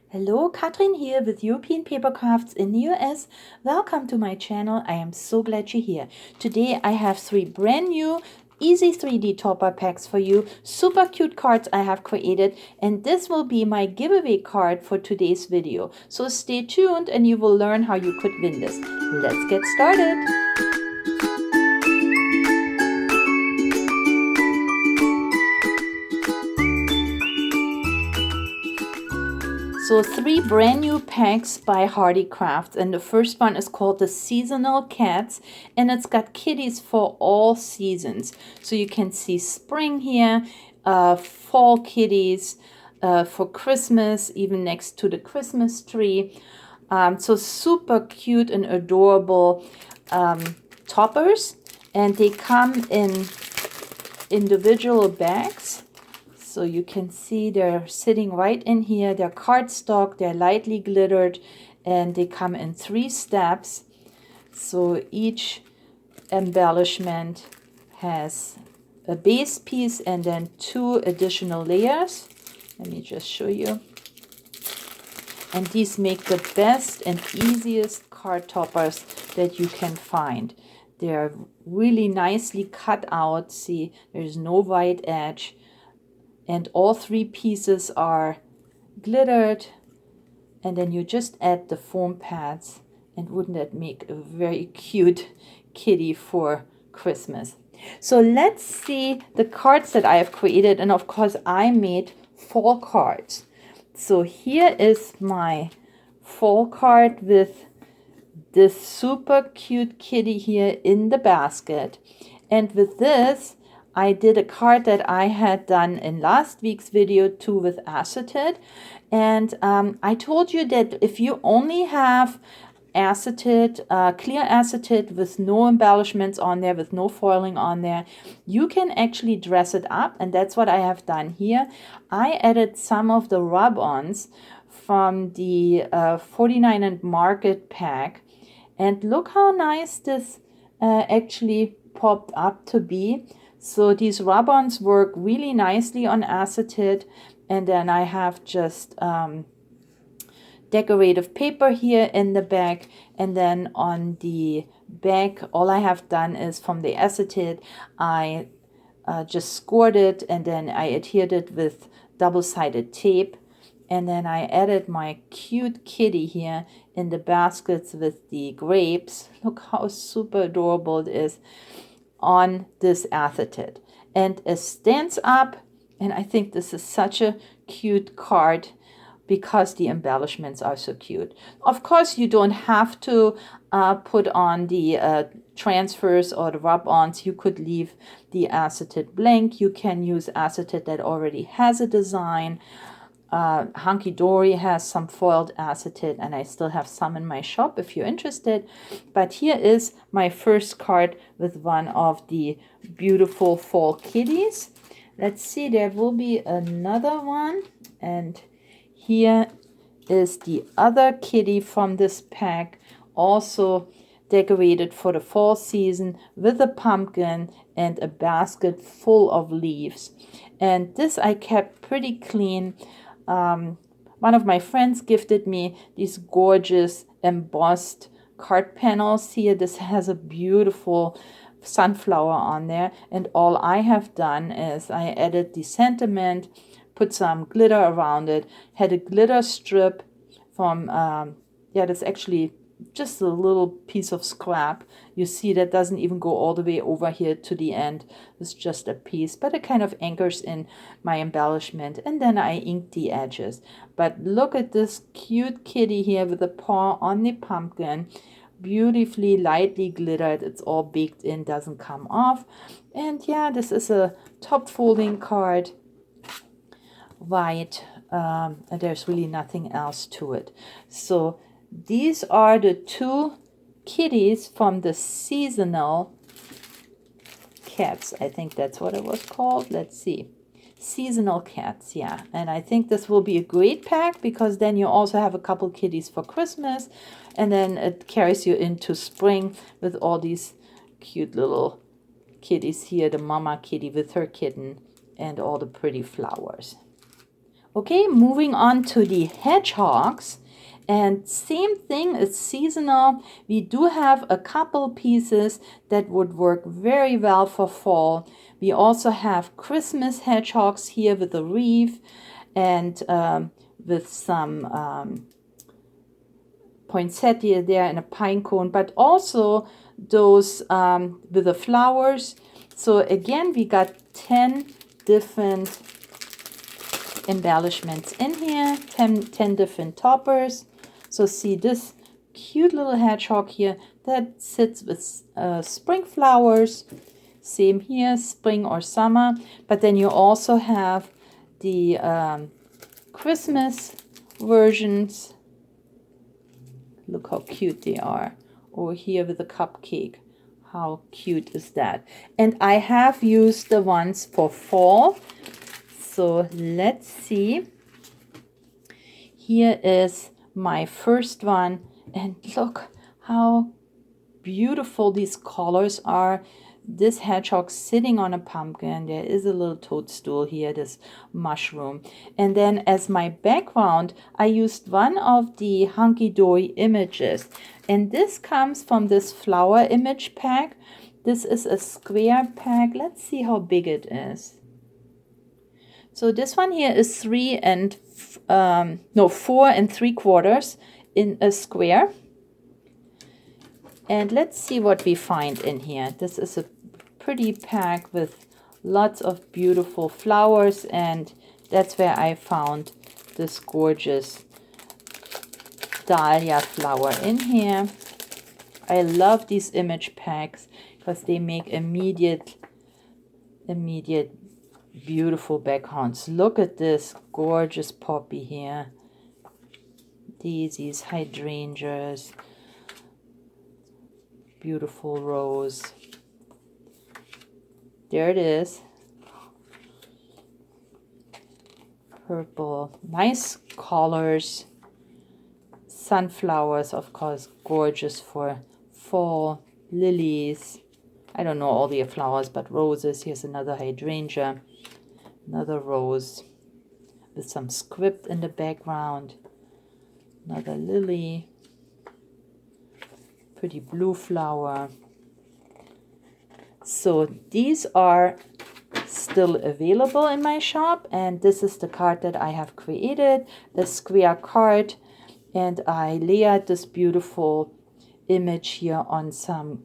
Hello, Katrin here with European Paper Crafts in the US. Welcome to my channel. I am so glad you're here. Today I have three brand new easy 3D topper packs for you. Super cute cards I have created, and this will be my giveaway card for today's video. So stay tuned and you will learn how you could win this. Let's get started. So three brand new packs by Hardy Crafts, and the first one is called the Seasonal Cats, and it's got kitties for all seasons. So you can see spring here, fall kitties, for Christmas, even next to the Christmas tree. So super cute and adorable toppers, and they come in individual bags. So you can see they're sitting right in here. They're cardstock, they're lightly glittered, and they come in 3 steps. So each embellishment has a base piece and then 2 additional layers. Let me just show you. And these make the best and easiest card toppers that you can find. They're really nicely cut out. See, there's no white edge. And all 3 pieces are glittered, and then you just add the foam pads, and wouldn't that make a very cute kitty for Christmas? So let's see the cards that I have created, and of course I made fall cards. So here is my fall card with this super cute kitty here in the basket, and with this I did a card that I had done in last week's video too with acetate. And I told you that if you only have acetate, clear acetate with no embellishments on there, with no foiling on there, you can actually dress it up. And that's what I have done here. I added some of the rub-ons from the 49 & Market pack. And look how nice this actually popped up to be. So these rub-ons work really nicely on acetate, and then I have just decorative paper here in the back, and then on the back all I have done is from the acetate I just scored it, and then I adhered it with double-sided tape, and then I added my cute kitty here in the baskets with the grapes. Look how super adorable it is on this acetate, and it stands up, and I think this is such a cute card because the embellishments are so cute. Of course you don't have to put on the transfers or the rub-ons. You could leave the acetate blank. You can use acetate that already has a design. Hunky Dory has some foiled acetate, and I still have some in my shop if you're interested. But here is my first card with one of the beautiful fall kitties. Let's see, there will be another one, and here is the other kitty from this pack, also decorated for the fall season with a pumpkin and a basket full of leaves. And this I kept pretty clean. One of my friends gifted me these gorgeous embossed card panels here. This has a beautiful sunflower on there, and all I have done is I added the sentiment, put some glitter around it, had a glitter strip from that's actually just a little piece of scrap. You see that doesn't even go all the way over here to the end. It's just a piece, but it kind of anchors in my embellishment, and then I inked the edges. But look at this cute kitty here with a paw on the pumpkin, beautifully lightly glittered. It's all baked in, doesn't come off. And yeah, this is a top folding card, white, and there's really nothing else to it. So these are the 2 kitties from the Seasonal Cats. I think that's what it was called. Let's see. Seasonal Cats, yeah. And I think this will be a great pack, because then you also have a couple kitties for Christmas, and then it carries you into spring with all these cute little kitties here. The mama kitty with her kitten and all the pretty flowers. Okay, moving on to the hedgehogs. And same thing, it's seasonal. We do have a couple pieces that would work very well for fall. We also have Christmas hedgehogs here with a wreath and with some poinsettia there and a pine cone, but also those with the flowers. So again, we got 10 different embellishments in here, 10 different toppers. So see this cute little hedgehog here that sits with spring flowers. Same here, spring or summer. But then you also have the Christmas versions. Look how cute they are. Over here with the cupcake. How cute is that? And I have used the ones for fall. So let's see. Here is my first one. And look how beautiful these colors are. This hedgehog sitting on a pumpkin. There is a little toadstool here, this mushroom. And then as my background, I used one of the Hunky Dory images. And this comes from this flower image pack. This is a square pack. Let's see how big it is. So this one here is 4 3/4 in a square. And let's see what we find in here. This is a pretty pack with lots of beautiful flowers, and that's where I found this gorgeous dahlia flower in here. I love these image packs because they make immediate beautiful backgrounds. Look at this gorgeous poppy here. Daisies, hydrangeas, beautiful rose. There it is. Purple, nice colors. Sunflowers, of course, gorgeous for fall. Lilies, I don't know all the flowers, but roses. Here's another hydrangea, another rose with some script in the background. Another lily, pretty blue flower. So these are still available in my shop, and this is the card that I have created, a square card, and I layered this beautiful image here on some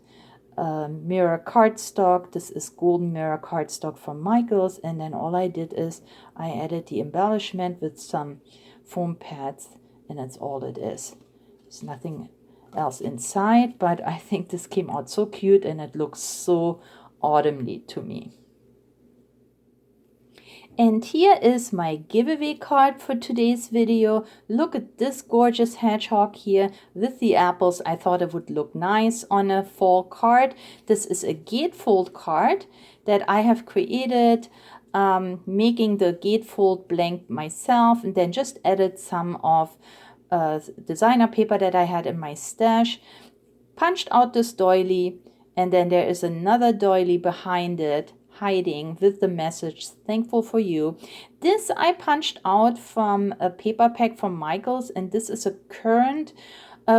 mirror cardstock. This is golden mirror cardstock from Michaels, and then all I did is I added the embellishment with some foam pads, and that's all it is. There's nothing else inside, but I think this came out so cute and it looks so autumnly to me. And here is my giveaway card for today's video. Look at this gorgeous hedgehog here with the apples. I thought it would look nice on a fall card. This is a gatefold card that I have created, making the gatefold blank myself, and then just added some of designer paper that I had in my stash, punched out this doily, and then there is another doily behind it hiding with the message, thankful for you. This I punched out from a paper pack from Michaels, and this is a current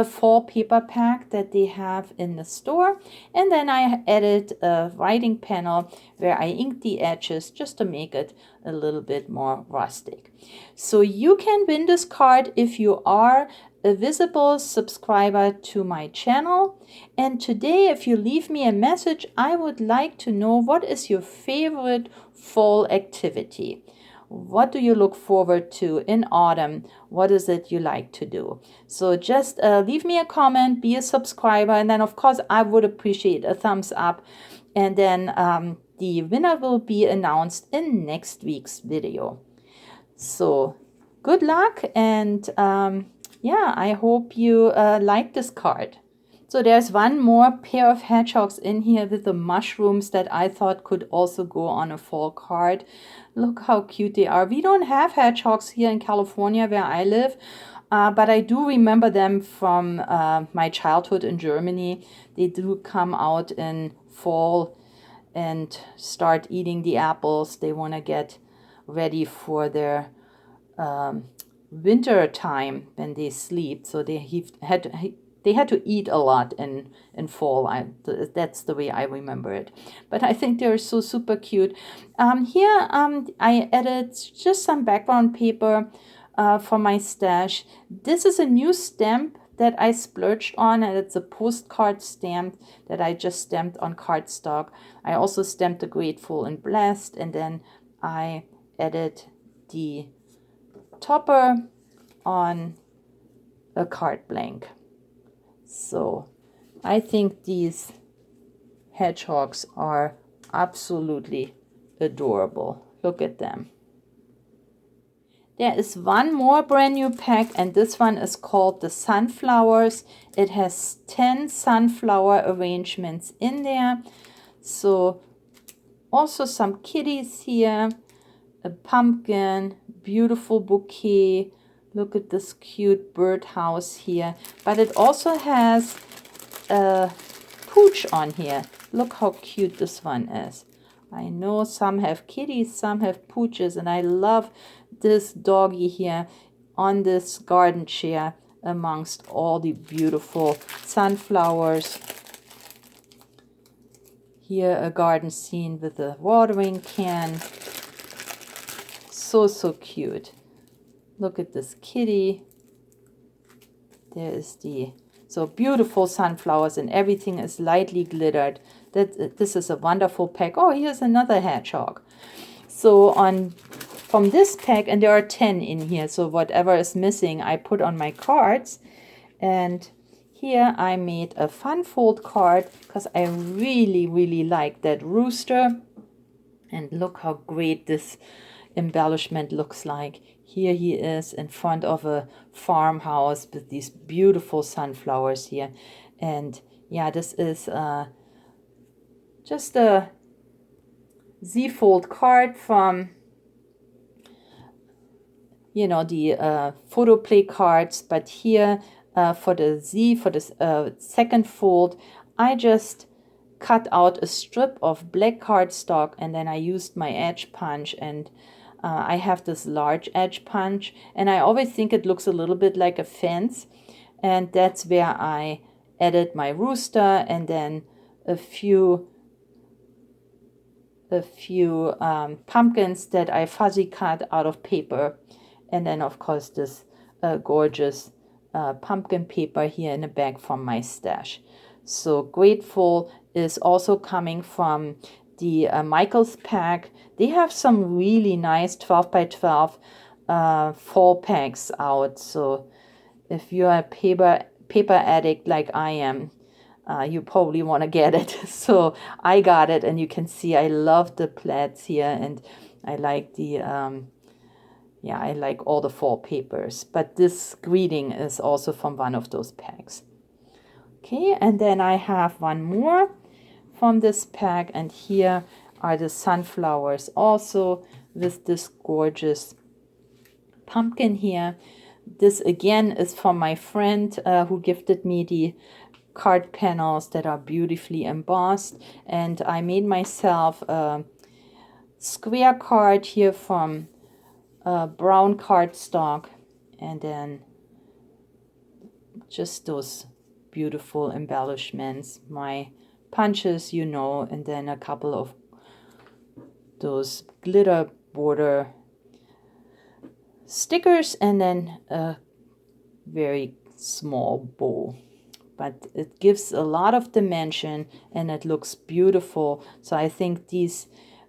fall paper pack that they have in the store. And then I added a writing panel where I inked the edges just to make it a little bit more rustic. So you can win this card if you are a visible subscriber to my channel. And today, if you leave me a message, I would like to know, what is your favorite fall activity? What do you look forward to in autumn? What is it you like to do? So just leave me a comment, be a subscriber, and then of course I would appreciate a thumbs up. And then the winner will be announced in next week's video. So good luck, and yeah, I hope you like this card. So there's one more pair of hedgehogs in here with the mushrooms that I thought could also go on a fall card. Look how cute they are. We don't have hedgehogs here in California where I live, but I do remember them from my childhood in Germany. They do come out in fall and start eating the apples. They want to get ready for their winter time when they sleep, so they had to eat a lot in fall. That's the way I remember it. But I think they're so super cute. Here I added just some background paper for my stash. This is a new stamp that I splurged on, and it's a postcard stamp that I just stamped on cardstock. I also stamped the Grateful and Blessed, and then I added the topper on a card blank. So I think these hedgehogs are absolutely adorable. Look at them. There is one more brand new pack, and this one is called the Sunflowers. It has 10 sunflower arrangements in there. So also some kitties here, a pumpkin, beautiful bouquet. Look at this cute birdhouse here. But it also has a pooch on here. Look how cute this one is. I know some have kitties, some have pooches, and I love this doggy here on this garden chair amongst all the beautiful sunflowers. Here a garden scene with a watering can. So cute. Look at this kitty. There is the so beautiful sunflowers, and everything is lightly glittered. This is a wonderful pack. Oh, here's another hedgehog. So from this pack, and there are 10 in here, so whatever is missing I put on my cards. And here I made a fun fold card because I really like that rooster. And look how great this embellishment looks like. Here he is in front of a farmhouse with these beautiful sunflowers here. And yeah, this is just a Z-fold card from, you know, the photo play cards. But here for the Z, for the second fold, I just cut out a strip of black cardstock, and then I used my edge punch, and I have this large edge punch, and I always think it looks a little bit like a fence, and that's where I added my rooster, and then a few pumpkins that I fuzzy cut out of paper, and then of course this gorgeous pumpkin paper here in the bag from my stash. So Grateful is also coming from the Michaels pack. They have some really nice 12 by 12 fall packs out. So if you're a paper addict like I am, you probably want to get it. So I got it, and you can see I love the plaids here, and I like the I like all the fall papers. But this greeting is also from one of those packs. Okay, and then I have one more from this pack, and here are the sunflowers also with this gorgeous pumpkin here. This again is from my friend who gifted me the card panels that are beautifully embossed, and I made myself a square card here from brown cardstock, and then just those beautiful embellishments, my punches, you know, and then a couple of those glitter border stickers, and then a very small bow. But it gives a lot of dimension, and it looks beautiful. So I think these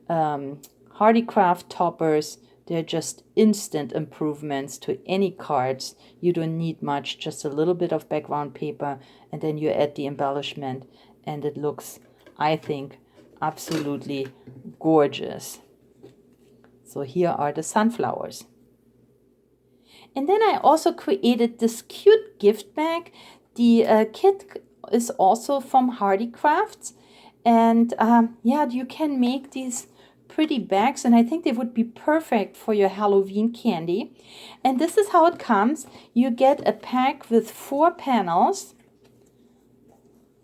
Hardy Craft toppers, they're just instant improvements to any cards. You don't need much, just a little bit of background paper, and then you add the embellishment, and it looks, I think, absolutely gorgeous. So here are the sunflowers. And then I also created this cute gift bag. The kit is also from Hardy Crafts, and yeah, you can make these pretty bags, and I think they would be perfect for your Halloween candy. And this is how it comes. You get a pack with 4 panels,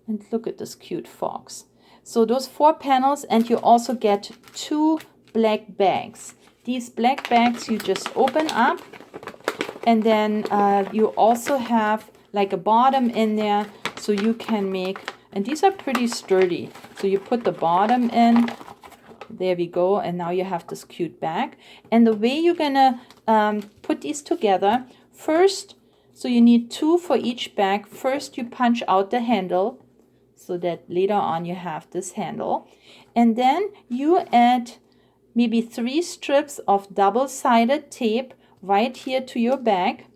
and look at this cute fox. So those 4 panels, and you also get 2 black bags. these black bags you just open up, and then you also have like a bottom in there, so you can make, and these are pretty sturdy. So you put the bottom in, there we go, and now you have this cute bag. And the way you're gonna put these together, first, so you need 2 for each bag. First you punch out the handle, so that later on you have this handle. And then you add maybe 3 strips of double-sided tape right here to your bag.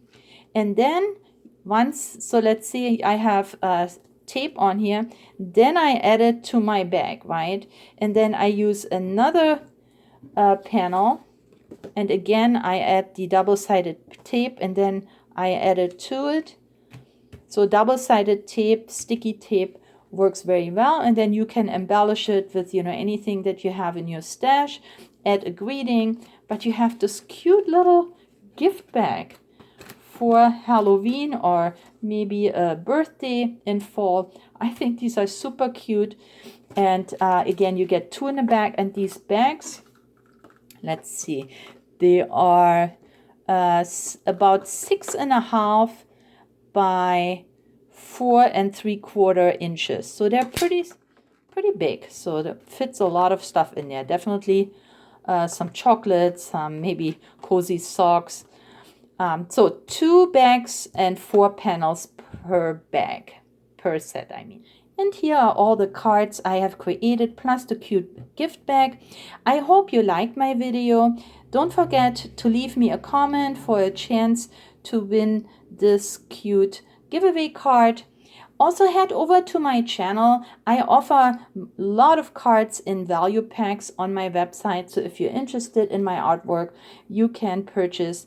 And then once, so let's say I have tape on here, then I add it to my bag, right? And then I use another panel, and again I add the double-sided tape, and then I add it to it. So double-sided tape, sticky tape, works very well. And then you can embellish it with, you know, anything that you have in your stash, add a greeting, but you have this cute little gift bag for Halloween or maybe a birthday in fall. I think these are super cute. And again, you get 2 in a bag, and these bags, let's see, they are about 6.5 by 4 3/4 inches. So they're pretty big. So that fits a lot of stuff in there. Definitely some chocolates, some maybe cozy socks. So 2 bags and 4 panels per bag, per set, I mean. And here are all the cards I have created, plus the cute gift bag. I hope you liked my video. Don't forget to leave me a comment for a chance to win this cute giveaway card. Also head over to my channel. I offer a lot of cards in value packs on my website. So if you're interested in my artwork, you can purchase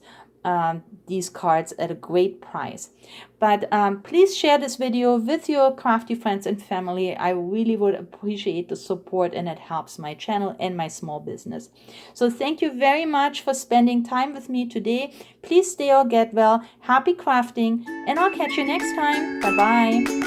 these cards at a great price. But please share this video with your crafty friends and family. I really would appreciate the support, and it helps my channel and my small business. So thank you very much for spending time with me today. Please stay or get well. Happy crafting, and I'll catch you next time. Bye bye.